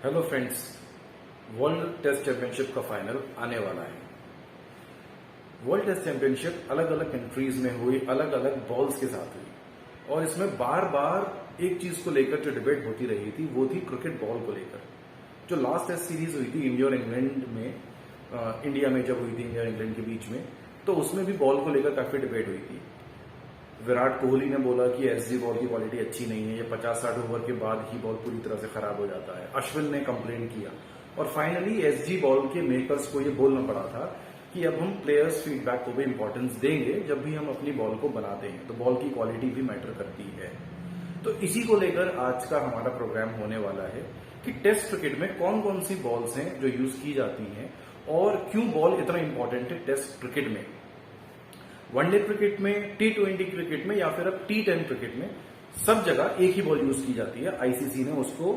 Hello friends, world test championship का final आने वाला है। वर्ल्ड टेस्ट चैंपियनशिप अलग अलग कंट्रीज में हुई, अलग अलग बॉल्स के साथ हुई और इसमें बार बार एक चीज को लेकर जो डिबेट होती रही थी वो थी क्रिकेट बॉल को लेकर। जो लास्ट टेस्ट सीरीज हुई थी इंडिया और इंग्लैंड में, इंडिया में जब हुई थी इंडिया और इंग्लैंड के बीच में, तो उसमें भी बॉल को लेकर काफी डिबेट हुई थी। विराट कोहली ने बोला कि एसजी बॉल की क्वालिटी अच्छी नहीं है, ये 50-60 ओवर के बाद ही बॉल पूरी तरह से खराब हो जाता है। अश्विन ने कंप्लेन किया और फाइनली एसजी बॉल के मेकर्स को ये बोलना पड़ा था कि अब हम प्लेयर्स फीडबैक को भी इंपॉर्टेंस देंगे जब भी हम अपनी बॉल को बनाते हैं, तो बॉल की क्वालिटी भी मैटर करती है। तो इसी को लेकर आज का हमारा प्रोग्राम होने वाला है कि टेस्ट क्रिकेट में कौन कौन सी बॉल्स हैं जो यूज की जाती हैं और क्यों बॉल इतना इंपॉर्टेंट है टेस्ट क्रिकेट में, वनडे क्रिकेट में, T20 क्रिकेट में या फिर अब T10 क्रिकेट में। सब जगह एक ही बॉल यूज की जाती है। आईसीसी ने उसको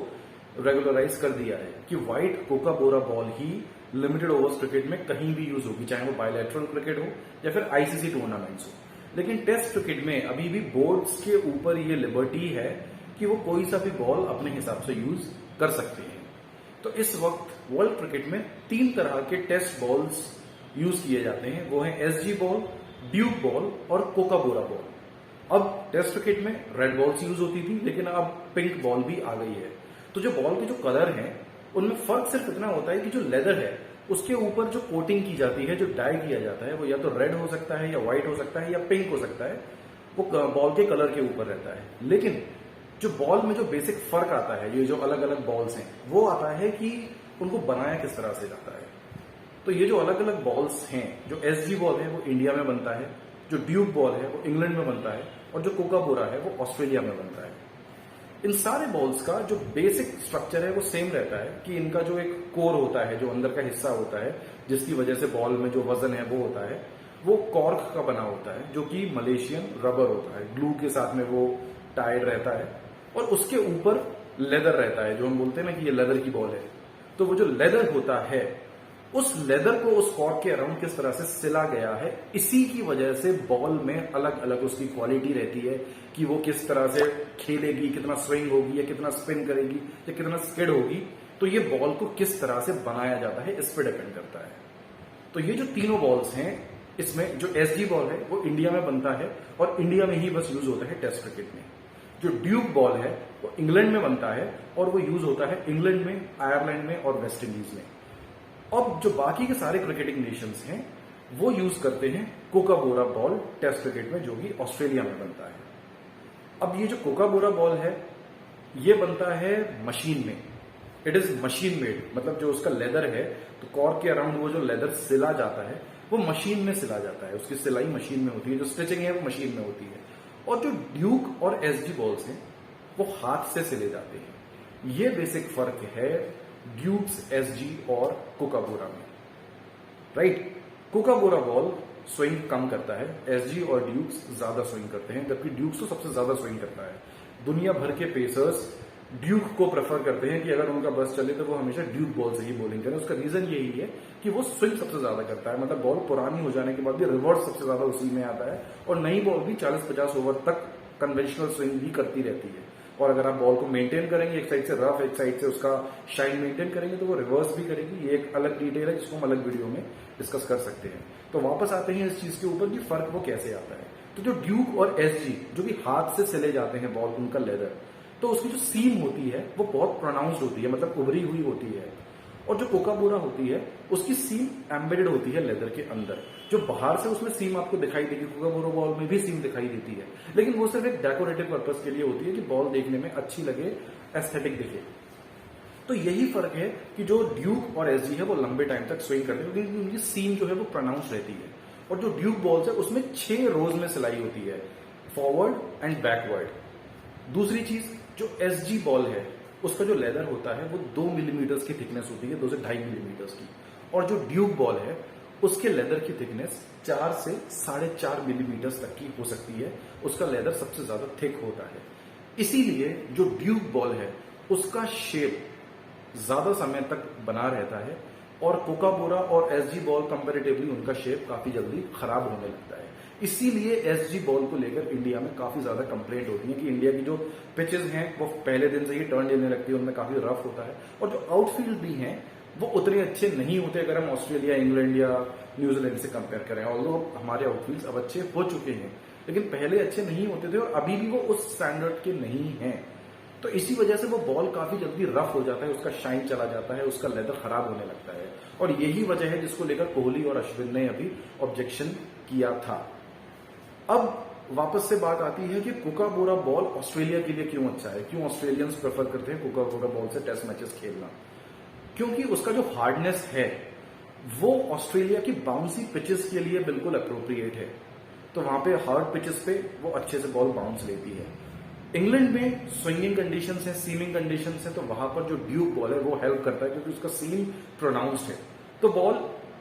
रेगुलराइज कर दिया है कि व्हाइट कोकाबोरा बॉल ही लिमिटेड ओवर्स क्रिकेट में कहीं भी यूज होगी, चाहे वो बायलैटरल क्रिकेट हो या फिर आईसीसी टूर्नामेंट्स हो। लेकिन टेस्ट क्रिकेट में अभी भी बोर्ड्स के ऊपर ये लिबर्टी है कि वो कोई सा भी बॉल अपने हिसाब से यूज कर सकते हैं। तो इस वक्त वर्ल्ड क्रिकेट में 3 तरह के टेस्ट बॉल्स यूज किए जाते हैं, वो है एसजी बॉल, ड्यूक बॉल और कोकाबोरा बॉल। अब टेस्ट क्रिकेट में रेड बॉल्स यूज होती थी, लेकिन अब पिंक बॉल भी आ गई है। तो जो बॉल के जो कलर हैं उनमें फर्क सिर्फ इतना होता है कि जो लेदर है उसके ऊपर जो कोटिंग की जाती है, जो डाई किया जाता है, वो या तो रेड हो सकता है या व्हाइट हो सकता है या पिंक हो सकता है, वो बॉल के कलर के ऊपर रहता है। लेकिन जो बॉल में जो बेसिक फर्क आता है, ये जो अलग अलग बॉल्स हैं, वो आता है कि उनको बनाया किस तरह से जाता है। तो ये जो अलग अलग बॉल्स हैं, जो एसजी बॉल है वो इंडिया में बनता है, जो ड्यूक बॉल है वो इंग्लैंड में बनता है और जो कोकाबोरा है वो ऑस्ट्रेलिया में बनता है। इन सारे बॉल्स का जो बेसिक स्ट्रक्चर है वो सेम रहता है कि इनका जो एक कोर होता है, जो अंदर का हिस्सा होता है जिसकी वजह से बॉल में जो वजन है वो होता है, वो कॉर्क का बना होता है जो कि मलेशियन रबर होता है, ग्लू के साथ में वो टाइड रहता है और उसके ऊपर लेदर रहता है, जो हम बोलते हैं ना कि ये लेदर की बॉल है। तो वो जो लेदर होता है उस लेदर को उस कॉर्क के अराउंड किस तरह से सिला गया है, इसी की वजह से बॉल में अलग अलग उसकी क्वालिटी रहती है कि वो किस तरह से खेलेगी, कितना स्विंग होगी या कितना स्पिन करेगी या कितना स्किड होगी। तो ये बॉल को किस तरह से बनाया जाता है इस पर डिपेंड करता है। तो ये जो तीनों बॉल्स हैं, इसमें जो एसजी बॉल है वो इंडिया में बनता है और इंडिया में ही बस यूज होता है टेस्ट क्रिकेट में। जो ड्यूक बॉल है वो इंग्लैंड में बनता है और वो यूज होता है इंग्लैंड में, आयरलैंड में और वेस्ट इंडीज में। अब जो बाकी के सारे क्रिकेटिंग नेशंस हैं वो यूज करते हैं कोकाबोरा बॉल टेस्ट क्रिकेट में, जो कि ऑस्ट्रेलिया में बनता है। अब ये जो कोकाबोरा बॉल है ये बनता है मशीन में, इट इज मशीन मेड, मतलब जो उसका लेदर है, तो कॉर्क के अराउंड वो जो लेदर सिला जाता है वो मशीन में सिला जाता है, उसकी सिलाई मशीन में होती है, जो स्टिचिंग है वो मशीन में होती है। और जो ड्यूक और एसजी बॉल्स हैं वो हाथ से सिले जाते हैं। ये बेसिक फर्क है ड्यूक्स, एसजी और कोकाबोरा में, राइट। कोकाबोरा बॉल स्विंग कम करता है, एसजी और ड्यूक्स ज्यादा स्विंग करते हैं, जबकि ड्यूक्स तो सबसे ज्यादा स्विंग करता है। दुनिया भर के पेसर्स ड्यूक को प्रेफर करते हैं कि अगर उनका बस चले तो वो हमेशा ड्यूक बॉल से ही बॉलिंग करें। उसका रीजन यही है कि वो स्विंग सबसे ज्यादा करता है, मतलब बॉल पुरानी हो जाने के बाद भी रिवर्स सबसे ज्यादा उसी में आता है और नई बॉल भी 40-50 ओवर तक कन्वेंशनल स्विंग भी करती रहती है। और अगर आप बॉल को मेंटेन करेंगे, एक साइड से रफ एक साइड से उसका शाइन मेंटेन करेंगे, तो वो रिवर्स भी करेगी। ये एक अलग डिटेल है जिसको हम अलग वीडियो में डिस्कस कर सकते हैं। तो वापस आते हैं इस चीज के ऊपर कि फर्क वो कैसे आता है। तो जो ड्यूक और एसजी जो कि हाथ से सिले जाते हैं बॉल, उनका लेदर, तो उसकी जो सीम होती है वो बहुत प्रोनाउंस्ड होती है, मतलब उभरी हुई होती है। और जो कोकाबोरा होती है उसकी सीम एम्बेडेड होती है लेदर के अंदर। जो बाहर से उसमें सीम आपको दिखाई देगी, कोकाबोरा बॉल में भी सीम दिखाई देती है, लेकिन वो सिर्फ एक डेकोरेटिव पर्पस के लिए होती है कि बॉल देखने में अच्छी लगे, एस्थेटिक दिखे। तो यही फर्क है कि जो ड्यूक और एसजी है वो लंबे टाइम तक स्विंग करते हैं क्योंकि उनकी सीम जो है वो प्रोनाउंस रहती है। और जो ड्यूक बॉल्स है उसमें 6 रोज में सिलाई होती है, फॉरवर्ड एंड बैकवर्ड। दूसरी चीज, जो एसजी बॉल है उसका जो लेदर होता है वो 2 मिलीमीटर की थिकनेस होती है, 2 से 2.5 मिलीमीटर की। और जो ड्यूक बॉल है उसके लेदर की थिकनेस 4 से 4.5 मिलीमीटर तक की हो सकती है, उसका लेदर सबसे ज्यादा थिक होता है। इसीलिए जो ड्यूक बॉल है उसका शेप ज्यादा समय तक बना रहता है और कोकाबोरा और एसजी बॉल कंपैरेटिवली उनका शेप काफी जल्दी खराब होने लगता है। इसीलिए एसजी बॉल को लेकर इंडिया में काफी ज्यादा कंप्लेंट होती है कि इंडिया की जो पिचेस हैं वो पहले दिन से ही टर्न लेने लगती है, उनमें काफी रफ होता है, और जो आउटफील्ड भी हैं वो उतने अच्छे नहीं होते अगर हम ऑस्ट्रेलिया, इंग्लैंड या न्यूजीलैंड से कंपेयर करें। ऑल्दो हमारे आउटफील्ड्स अब अच्छे हो चुके हैं, लेकिन पहले अच्छे नहीं होते थे और अभी भी वो उस स्टैंडर्ड के नहीं हैं। तो इसी वजह से वो बॉल काफी जल्दी रफ हो जाता है, उसका शाइन चला जाता है, उसका लेदर खराब होने लगता है, और यही वजह है जिसको लेकर कोहली और अश्विन ने अभी ऑब्जेक्शन किया था। अब वापस से बात आती है कि कोकाबोरा बॉल ऑस्ट्रेलिया के लिए क्यों अच्छा है, क्यों ऑस्ट्रेलियंस प्रेफर करते हैं कोकाबोरा बॉल से टेस्ट मैचेस खेलना। क्योंकि उसका जो हार्डनेस है वो ऑस्ट्रेलिया की बाउंसी पिचेस के लिए बिल्कुल अप्रोप्रिएट है, तो वहां पे हार्ड पिचेस पे वो अच्छे से बॉल बाउंस लेती है। इंग्लैंड में स्विंगिंग कंडीशंस है, सीमिंग कंडीशंस है, तो वहां पर जो ड्यूक बॉल है वो हेल्प करता है क्योंकि उसका सीम प्रोनाउंस्ड है, तो बॉल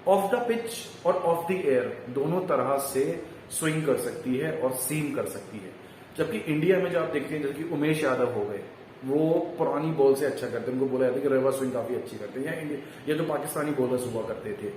ऑफ द पिच और ऑफ द एयर दोनों तरह से स्विंग कर सकती है और सीम कर सकती है। जबकि इंडिया में जो आप देखते हैं जैसे कि उमेश यादव हो गए, वो पुरानी बॉल से अच्छा करते हैं, उनको बोला जाता है कि रिवर्स स्विंग काफी अच्छी करते हैं, या जो पाकिस्तानी बॉलर्स हुआ करते थे,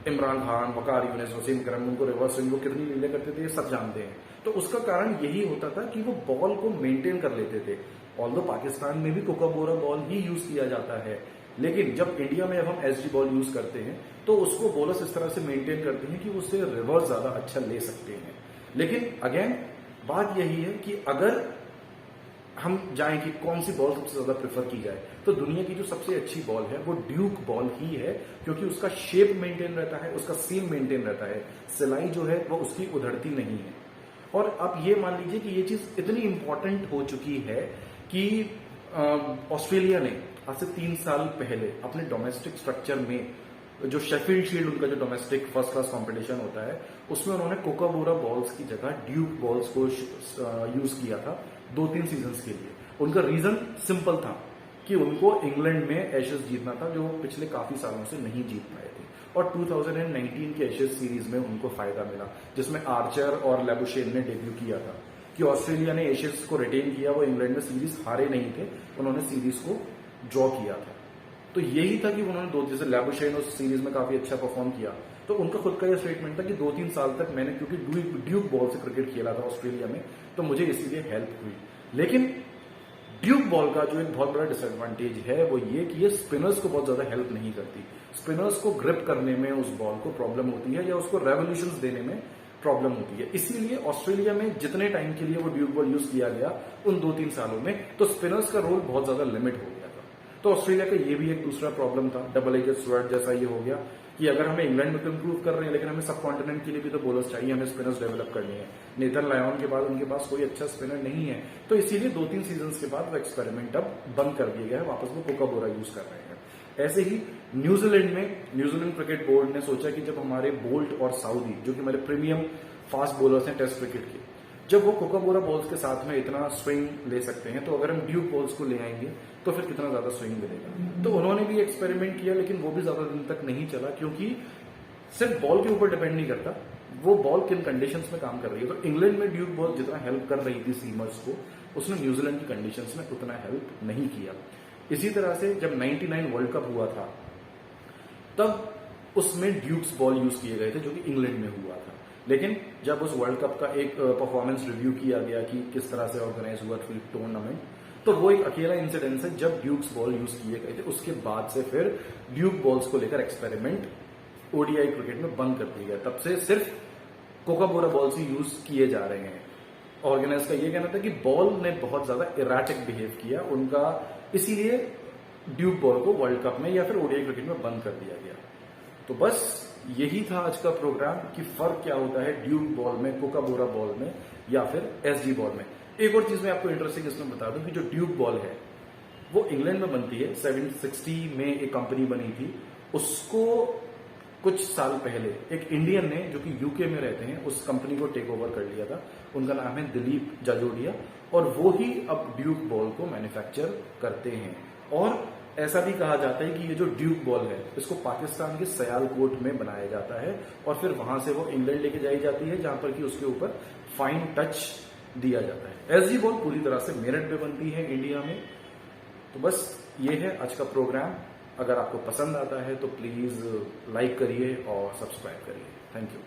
इमरान खान, वकार यूनिस, वसीम करम, उनको रिवर्स स्विंग वो कितनी लीले करते थे ये सब जानते हैं। तो उसका कारण यही होता था कि वो बॉल को मेंटेन कर लेते थे। ऑल्दो पाकिस्तान में भी कोकाबोरा बॉल ही यूज किया जाता है, लेकिन जब इंडिया में अब हम एसजी बॉल यूज करते हैं तो उसको बॉलर्स इस तरह से मेंटेन करते हैं कि उससे रिवर्स ज्यादा अच्छा ले सकते हैं। लेकिन अगेन बात यही है कि अगर हम जाएं कि कौन सी बॉल सबसे ज्यादा प्रेफर की जाए, तो दुनिया की जो सबसे अच्छी बॉल है वो ड्यूक बॉल ही है, क्योंकि उसका शेप मेंटेन रहता है, उसका सीम मेंटेन रहता है, सिलाई जो है वो उसकी उधड़ती नहीं है। और आप ये मान लीजिए कि ये चीज इतनी इंपॉर्टेंट हो चुकी है कि ऑस्ट्रेलिया ने आज से 3 साल पहले अपने डोमेस्टिक स्ट्रक्चर में जो शेफील्ड शील्ड, उनका जो डोमेस्टिक फर्स्ट क्लास कंपटीशन होता है, उसमें उन्होंने कोकाबोरा बॉल्स की जगह ड्यूक बॉल्स को यूज किया था 2-3 सीजन्स के लिए। उनका रीजन सिंपल था कि उनको इंग्लैंड में एशेज जीतना था, जो पिछले काफी सालों से नहीं जीत पाए थे, और 2019 के एशेज सीरीज में उनको फायदा मिला, जिसमें आर्चर और लेबुशेन ने डेब्यू किया था। कि ऑस्ट्रेलिया ने एशेज को रिटेन किया, वो इंग्लैंड में सीरीज हारे नहीं थे, उन्होंने सीरीज को ड्रॉ किया था। तो यही था कि उन्होंने जैसे लेबुशेन उस सीरीज में काफी अच्छा परफॉर्म किया, तो उनका खुद का यह स्टेटमेंट था कि 2-3 साल तक मैंने क्योंकि ड्यूक बॉल से क्रिकेट खेला था ऑस्ट्रेलिया में, तो मुझे इसीलिए हेल्प हुई। लेकिन ड्यूक बॉल का जो एक बहुत बड़ा डिसएडवांटेज है वो ये कि ये स्पिनर्स को बहुत ज्यादा हेल्प नहीं करती। स्पिनर्स को ग्रिप करने में उस बॉल को प्रॉब्लम होती है, या उसको रेवोल्यूशंस देने में प्रॉब्लम होती है। इसीलिए ऑस्ट्रेलिया में जितने टाइम के लिए वो ड्यूक बॉल यूज किया गया उन 2-3 सालों में, तो स्पिनर्स का रोल बहुत ज्यादा लिमिट हो गया था। तो ऑस्ट्रेलिया का ये भी एक दूसरा प्रॉब्लम था, डबल एजेड स्वॉर्ड जैसा ये हो गया कि अगर हमें इंग्लैंड में तो इंप्रूव कर रहे हैं, लेकिन हमें सब कॉन्टिनेंट के लिए भी तो बॉलर्स चाहिए, हमें स्पिनर्स डेवलप करनी है। नेथन लायन के बाद उनके पास कोई अच्छा स्पिनर नहीं है, तो इसीलिए 2-3 सीजन्स के बाद वो एक्सपेरिमेंट अब बंद कर दिया गया है, वापस वो कोकाबोरा यूज कर रहे हैं। ऐसे ही न्यूजीलैंड में न्यूजीलैंड क्रिकेट बोर्ड ने सोचा कि जब हमारे बोल्ट और साउदी, जो कि हमारे प्रीमियम फास्ट बॉलर्स हैं टेस्ट क्रिकेट के, जब वो कोकाबोरा बॉल्स के साथ में इतना स्विंग ले सकते हैं, तो अगर हम ड्यूक बॉल्स को ले आएंगे तो फिर कितना ज्यादा स्विंग मिलेगा। तो उन्होंने भी एक्सपेरिमेंट किया, लेकिन वो भी ज्यादा दिन तक नहीं चला, क्योंकि सिर्फ बॉल के ऊपर डिपेंड नहीं करता वो बॉल किन कंडीशंस में काम कर रही है। तो इंग्लैंड में ड्यूक बॉल जितना हेल्प कर रही थी सीमर्स को, उसने न्यूजीलैंड की कंडीशंस में उतना हेल्प नहीं किया। इसी तरह से जब 99 वर्ल्ड कप हुआ था, तब उसमें ड्यूक्स बॉल यूज किए गए थे, जो कि इंग्लैंड में हुआ था। लेकिन जब उस वर्ल्ड कप का एक परफॉर्मेंस रिव्यू किया गया कि किस तरह से ऑर्गेनाइज हुआ टूर्नामेंट, तो वो एक अकेला इंसिडेंस है जब ड्यूक्स बॉल यूज किए गए थे। उसके बाद से फिर ड्यूक बॉल्स को लेकर एक्सपेरिमेंट ओडीआई क्रिकेट में बंद कर दिया गया। तब से सिर्फ कोकाबोरा बॉल्स ही यूज किए जा रहे हैं। ऑर्गेनाइज का ये कहना था कि बॉल ने बहुत ज्यादा इराटिक बिहेव किया उनका, इसीलिए ड्यूक बॉल को वर्ल्ड कप में या फिर ओडीआई क्रिकेट में बंद कर दिया गया। तो बस यही था आज का प्रोग्राम कि फर्क क्या होता है ड्यूक बॉल में, कोकाबोरा बॉल में या फिर एसजी बॉल में। एक और चीज मैं आपको इंटरेस्टिंग इसमें बता दूं कि जो ड्यूक बॉल है वो इंग्लैंड में बनती है। 760 में एक कंपनी बनी थी, उसको कुछ साल पहले एक इंडियन ने जो कि यूके में रहते हैं उस कंपनी को टेक ओवर कर लिया था। उनका नाम है दिलीप जाजोडिया, और वो ही अब ड्यूक बॉल को मैन्युफैक्चर करते हैं। और ऐसा भी कहा जाता है कि ये जो ड्यूक बॉल है इसको पाकिस्तान के सियालकोट में बनाया जाता है, और फिर वहां से वो इंग्लैंड लेके जाई जाती है, जहां पर कि उसके ऊपर फाइन टच दिया जाता है। एसजी बॉल पूरी तरह से मेरठ पे बनती है इंडिया में। तो बस ये है आज का प्रोग्राम। अगर आपको पसंद आता है तो प्लीज लाइक करिए और सब्सक्राइब करिए। Thank you.